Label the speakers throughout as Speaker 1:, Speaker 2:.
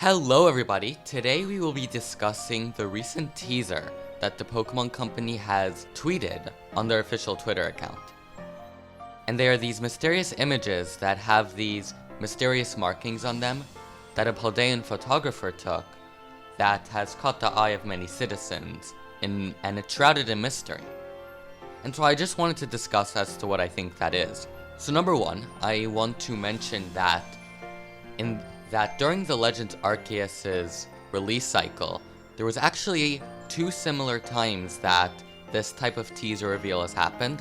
Speaker 1: Hello everybody, today we will be discussing the recent teaser that the Pokemon Company has tweeted on their official Twitter account. And they are these mysterious images that have these mysterious markings on them that a Paldean photographer took that has caught the eye of many citizens, and it's shrouded in mystery. And so I just wanted to discuss as to what I think that is. So number one, I want to mention that during the Legends Arceus's release cycle, there was actually two similar times that this type of teaser reveal has happened.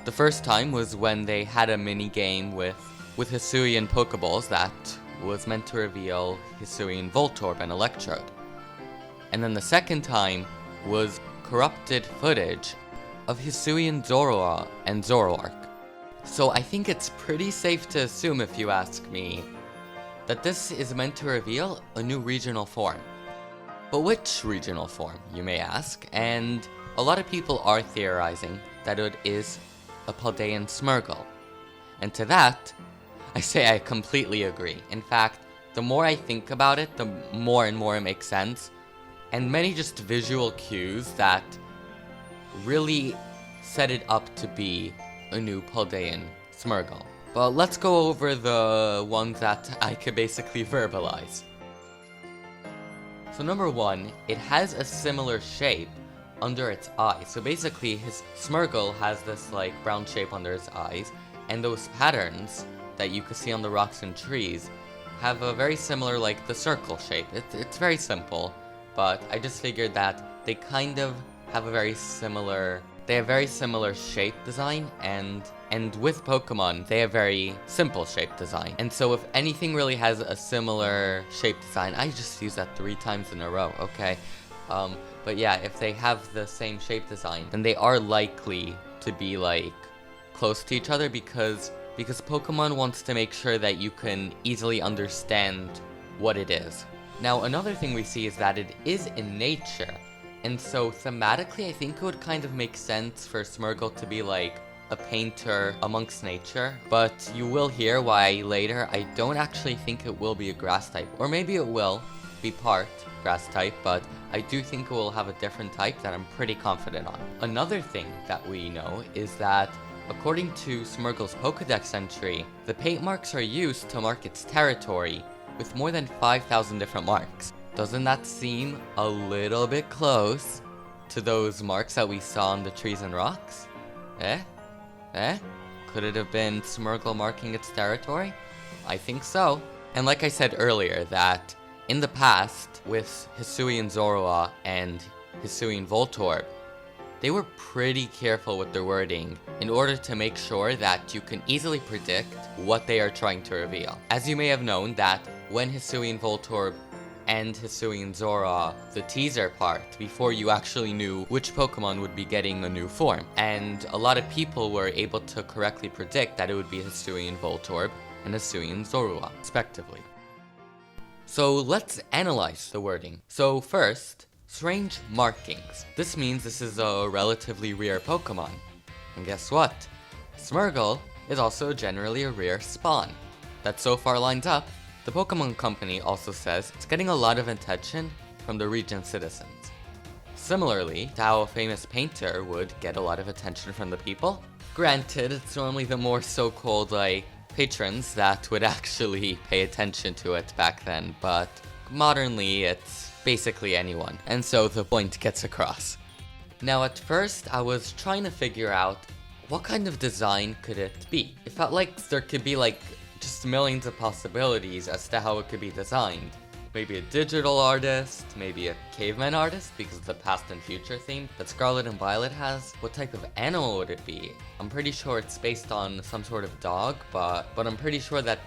Speaker 1: The first time was when they had a mini game with Hisuian Pokeballs that was meant to reveal Hisuian Voltorb and Electrode. And then the second time was corrupted footage of Hisuian Zorua and Zoroark. So I think it's pretty safe to assume, if you ask me, that this is meant to reveal a new regional form. But which regional form, you may ask, and a lot of people are theorizing that it is a Paldean Smeargle. And to that, I say I completely agree. In fact, the more I think about it, the more and more it makes sense, and many just visual cues that really set it up to be a new Paldean Smeargle. But let's go over the ones that I could basically verbalize. So number one, it has a similar shape under its eye. So basically his Smeargle has this like brown shape under its eyes, and those patterns that you can see on the rocks and trees have a very similar, like, the circle shape. It's very simple, but I just figured that they kind of have a very similar shape design, and with Pokemon, they have very simple shape design. And so if anything really has a similar shape design, I just used that 3 times in a row, okay? But yeah, if they have the same shape design, then they are likely to be, like, close to each other because Pokemon wants to make sure that you can easily understand what it is. Now, another thing we see is that it is in nature. And so thematically, I think it would kind of make sense for Smeargle to be like a painter amongst nature, but you will hear why later I don't actually think it will be a grass type, or maybe it will be part grass type, but I do think it will have a different type that I'm pretty confident on. Another thing that we know is that according to Smeargle's Pokedex entry, the paint marks are used to mark its territory with more than 5,000 different marks. Doesn't that seem a little bit close to those marks that we saw on the trees and rocks? Could it have been Smeargle marking its territory? I think so. And like I said earlier, that in the past, with Hisuian Zorua and Hisuian Voltorb, they were pretty careful with their wording in order to make sure that you can easily predict what they are trying to reveal. As you may have known that when Hisuian Voltorb and Hisuian Zorua, the teaser part, before you actually knew which Pokemon would be getting a new form. And a lot of people were able to correctly predict that it would be Hisuian Voltorb and Hisuian Zorua, respectively. So let's analyze the wording. So first, strange markings. This means this is a relatively rare Pokemon. And guess what? Smeargle is also generally a rare spawn. That so far lines up. The Pokemon Company also says it's getting a lot of attention from the region's citizens. Similarly to how a famous painter would get a lot of attention from the people. Granted, it's normally the more so-called, like, patrons that would actually pay attention to it back then, but modernly it's basically anyone, and so the point gets across. Now at first I was trying to figure out what kind of design could it be. It felt like there could be like just millions of possibilities as to how it could be designed. Maybe a digital artist, maybe a caveman artist because of the past and future theme that Scarlet and Violet has. What type of animal would it be? I'm pretty sure it's based on some sort of dog, but I'm pretty sure that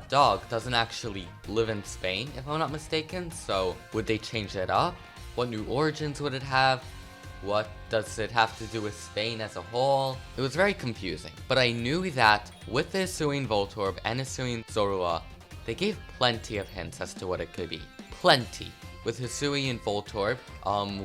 Speaker 1: dog doesn't actually live in Spain, if I'm not mistaken, so would they change it up? What new origins would it have? What does it have to do with Spain as a whole? It was very confusing, but I knew that with the Hisuian Voltorb and Hisuian Zorua, they gave plenty of hints as to what it could be. Plenty. With Hisuian Voltorb,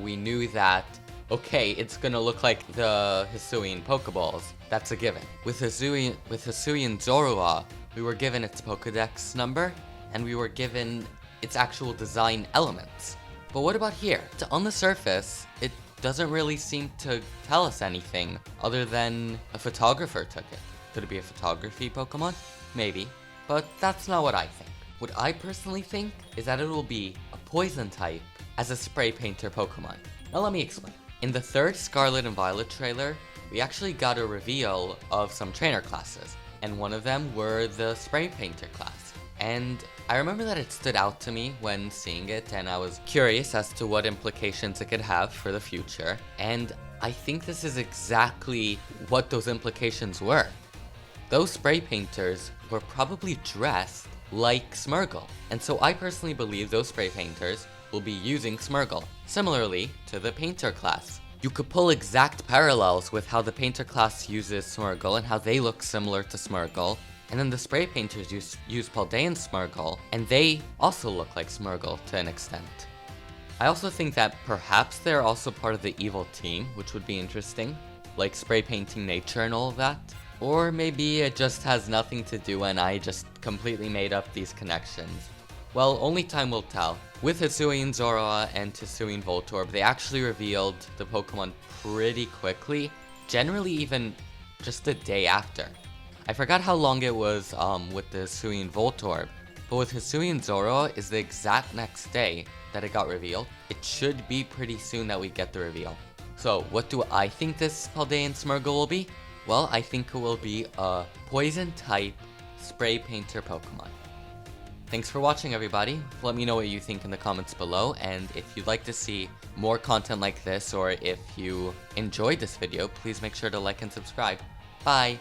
Speaker 1: we knew that, okay, it's gonna look like the Hisuian Pokeballs. That's a given. With Hisuian Zorua, we were given its Pokedex number, and we were given its actual design elements. But what about here? On the surface, it doesn't really seem to tell us anything other than a photographer took it. Could it be a photography Pokemon? Maybe. But that's not what I think. What I personally think is that it will be a poison type as a spray painter Pokemon. Now let me explain. In the third Scarlet and Violet trailer, we actually got a reveal of some trainer classes, and one of them were the spray painter class. And I remember that it stood out to me when seeing it, and I was curious as to what implications it could have for the future, and I think this is exactly what those implications were. Those spray painters were probably dressed like Smeargle, and so I personally believe those spray painters will be using Smeargle, similarly to the painter class. You could pull exact parallels with how the painter class uses Smeargle and how they look similar to Smeargle, and then the spray painters use Paldean Smeargle, and they also look like Smeargle to an extent. I also think that perhaps they're also part of the evil team, which would be interesting, like spray painting nature and all of that. Or maybe it just has nothing to do and I just completely made up these connections. Well, only time will tell. With Hisuian Zoroa and Hisuian Voltorb, they actually revealed the Pokemon pretty quickly, generally even just a day after. I forgot how long it was with the Hisuian Voltorb, but with Hisuian Zoroa is the exact next day that it got revealed. It should be pretty soon that we get the reveal. So what do I think this Paldean Smeargle will be? Well, I think it will be a poison type spray painter Pokemon. Thanks for watching, everybody. Let me know what you think in the comments below, and if you'd like to see more content like this, or if you enjoyed this video, please make sure to like and subscribe. Bye!